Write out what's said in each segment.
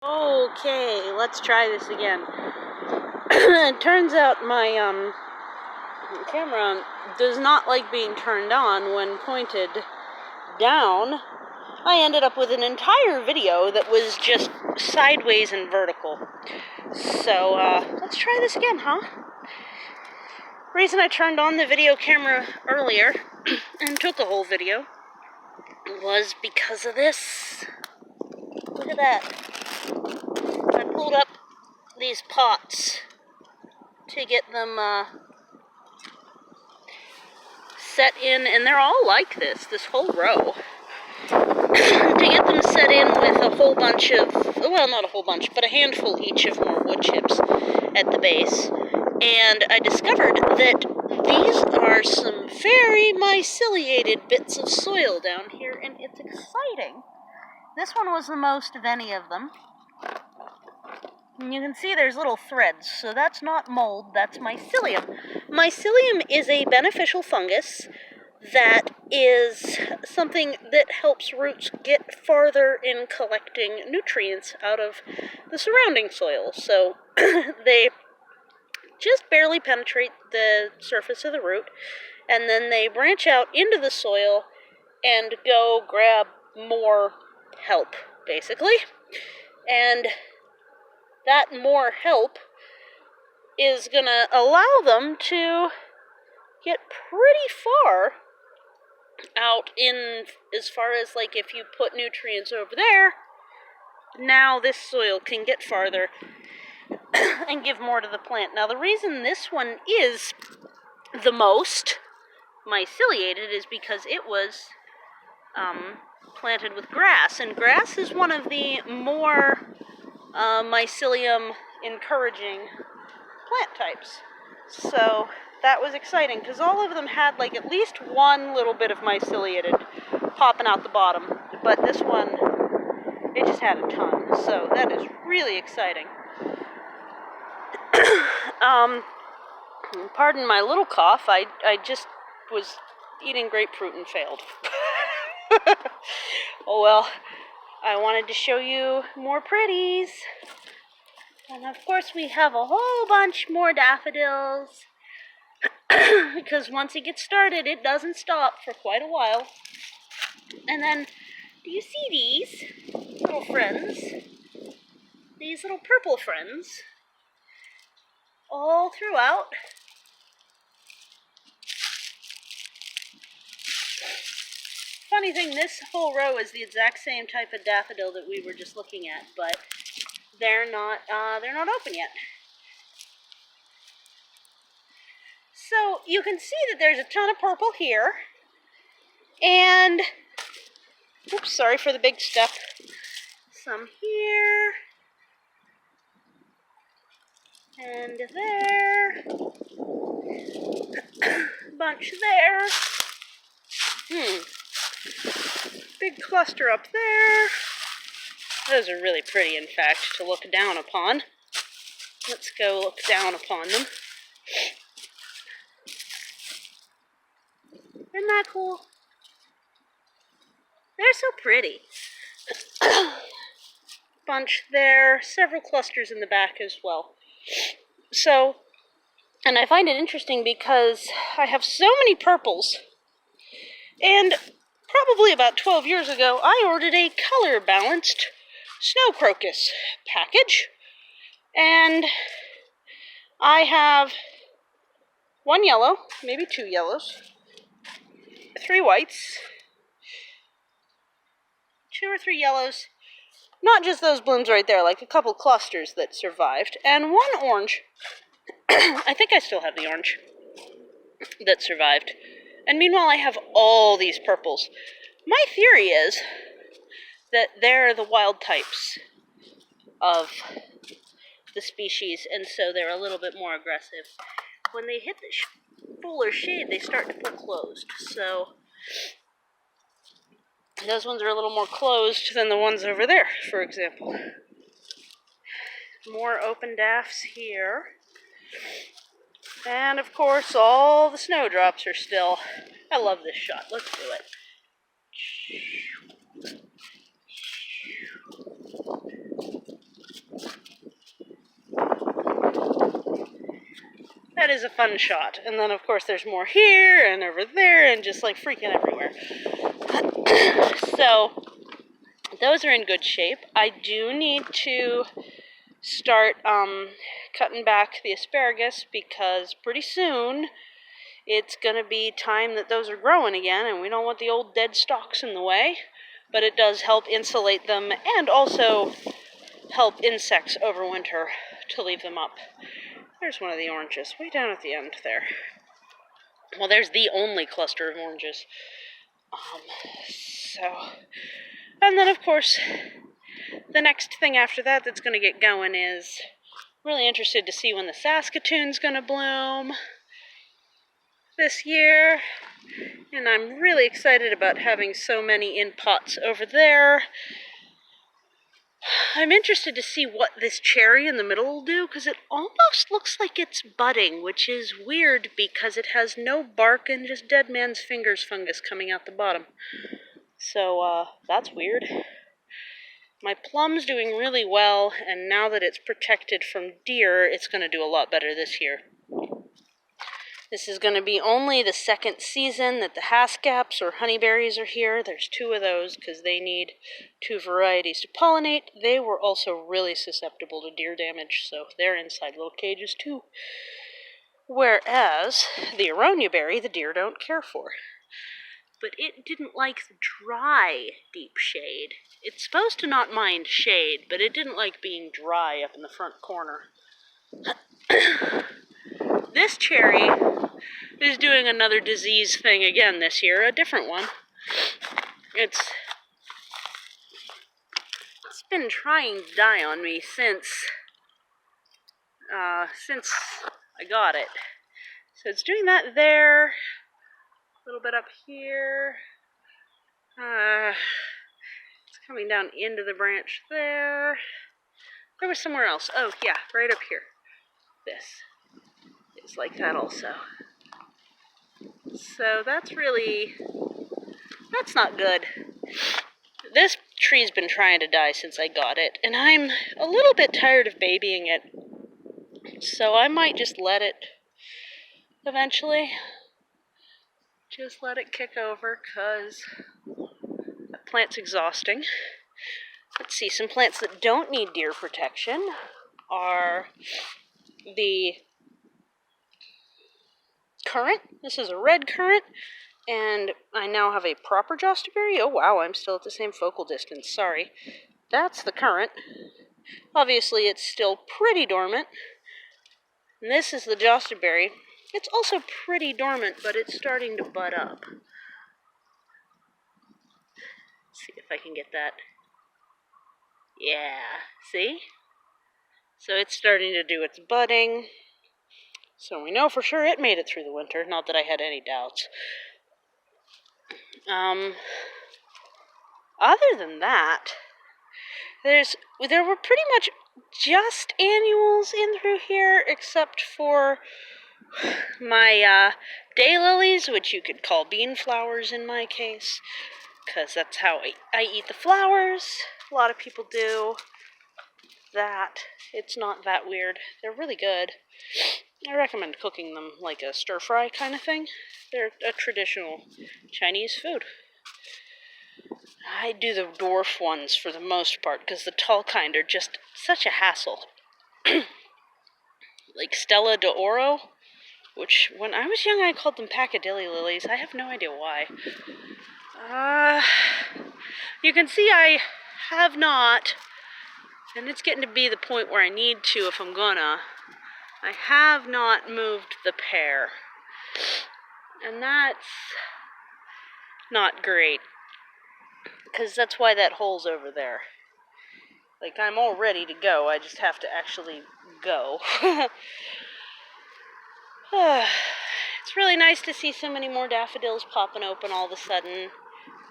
Okay, let's try this again. It turns out my camera does not like being turned on when pointed down. I ended up with an entire video that was just sideways and vertical. So, let's try this again, huh? The reason I turned on the video camera earlier and took a whole video was because of this. Look at that. I pulled up these pots to get them set in, and they're all like this whole row. To get them set in with a whole bunch of, well, not a whole bunch, but a handful each of more wood chips at the base. And I discovered that these are some very myceliated bits of soil down here, and it's exciting. This one was the most of any of them. And you can see there's little threads, so that's not mold, that's mycelium. Mycelium is a beneficial fungus that is something that helps roots get farther in collecting nutrients out of the surrounding soil. So they just barely penetrate the surface of the root, and then they branch out into the soil and go grab more help, basically. And that more help is going to allow them to get pretty far out in, as far as like if you put nutrients over there, now this soil can get farther and give more to the plant. Now the reason this one is the most myceliated is because it was planted with grass, and grass is one of the more mycelium encouraging plant types. So that was exciting because all of them had like at least one little bit of myceliated popping out the bottom, but this one, it just had a ton. So that is really exciting. Pardon my little cough, I just was eating grapefruit and failed. Oh well, I wanted to show you more pretties. And of course we have a whole bunch more daffodils. Because once it gets started, it doesn't stop for quite a while. And then, do you see these little friends? These little purple friends. All throughout. Funny thing, this whole row is the exact same type of daffodil that we were just looking at, but they're not open yet. So you can see that there's a ton of purple here, and oops, sorry for the big step. Some here, and there, bunch there. Big cluster up there. Those are really pretty, in fact, to look down upon. Let's go look down upon them. Isn't that cool? They're so pretty. Bunch there, several clusters in the back as well. So, and I find it interesting because I have so many purples, and probably about 12 years ago, I ordered a color-balanced snow crocus package, and I have one yellow, maybe two yellows, 3 whites, 2 or 3 yellows, not just those blooms right there, like a couple clusters that survived, and 1 orange. I think I still have the orange that survived. And meanwhile, I have all these purples. My theory is that they're the wild types of the species, and so they're a little bit more aggressive. When they hit the fuller shade, they start to pull closed. So those ones are a little more closed than the ones over there, for example. More open daffs here. And of course, all the snowdrops are still. I love this shot. Let's do it. that is a fun shot. And then, of course, there's more here and over there and just, like, freaking everywhere. So, those are in good shape. I do need to start cutting back the asparagus because pretty soon it's going to be time that those are growing again, and we don't want the old dead stalks in the way. But it does help insulate them and also help insects overwinter to leave them up. There's one of the oranges, way down at the end there. Well, there's the only cluster of oranges. And then, of course, the next thing after that that's going to get going is really interested to see when the Saskatoon's going to bloom this year. And I'm really excited about having so many in pots over there. I'm interested to see what this cherry in the middle will do, because it almost looks like it's budding, which is weird because it has no bark and just dead man's fingers fungus coming out the bottom. So, that's weird. My plum's doing really well, and now that it's protected from deer, it's going to do a lot better this year. This is going to be only the second season that the haskaps or honeyberries are here. There's 2 of those because they need 2 varieties to pollinate. They were also really susceptible to deer damage, so they're inside little cages too. Whereas the aronia berry, the deer don't care for. But it didn't like the dry, deep shade. It's supposed to not mind shade, but it didn't like being dry up in the front corner. This cherry is doing another disease thing again this year, a different one. It's been trying to die on me since I got it. So it's doing that there, a little bit up here. It's coming down into the branch there. There was somewhere else. Oh, yeah, right up here. This is like that also. So that's not good. This tree's been trying to die since I got it, and I'm a little bit tired of babying it. So I might just let it eventually. Just let it kick over, because that plant's exhausting. Let's see, some plants that don't need deer protection are the currant. This is a red currant, and I now have a proper jostaberry. Oh wow, I'm still at the same focal distance, sorry. That's the currant. Obviously it's still pretty dormant. And this is the jostaberry. It's also pretty dormant, but it's starting to bud up. Let's see if I can get that. Yeah, see? So it's starting to do its budding. So we know for sure it made it through the winter, not that I had any doubts. Other than that, there were pretty much just annuals in through here, except for my daylilies, which you could call bean flowers in my case, because that's how I eat the flowers. A lot of people do that. It's not that weird. They're really good. I recommend cooking them like a stir-fry kind of thing. They're a traditional Chinese food. I do the dwarf ones for the most part, because the tall kind are just such a hassle. Like Stella d'Oro, which when I was young I called them Piccadilly lilies. I have no idea why. You can see I have not, and it's getting to be the point where I need to if I'm gonna. I have not moved the pear, and that's not great, because that's why that hole's over there. Like, I'm all ready to go, I just have to actually go. It's really nice to see so many more daffodils popping open all of a sudden.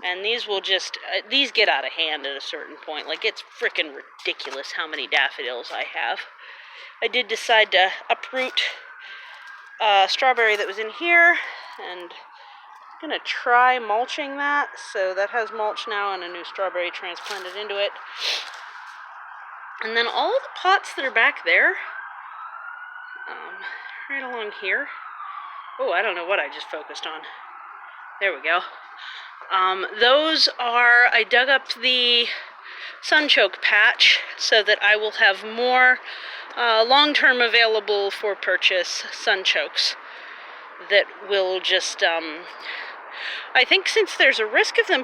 And these will just, these get out of hand at a certain point. Like, it's freaking ridiculous how many daffodils I have. I did decide to uproot a strawberry that was in here, and I'm going to try mulching that. So that has mulch now and a new strawberry transplanted into it. And then all of the pots that are back there right along here. Oh, I don't know what I just focused on. There we go. Those are, I dug up the sunchoke patch so that I will have more long-term available for purchase sunchokes that will just, I think since there's a risk of them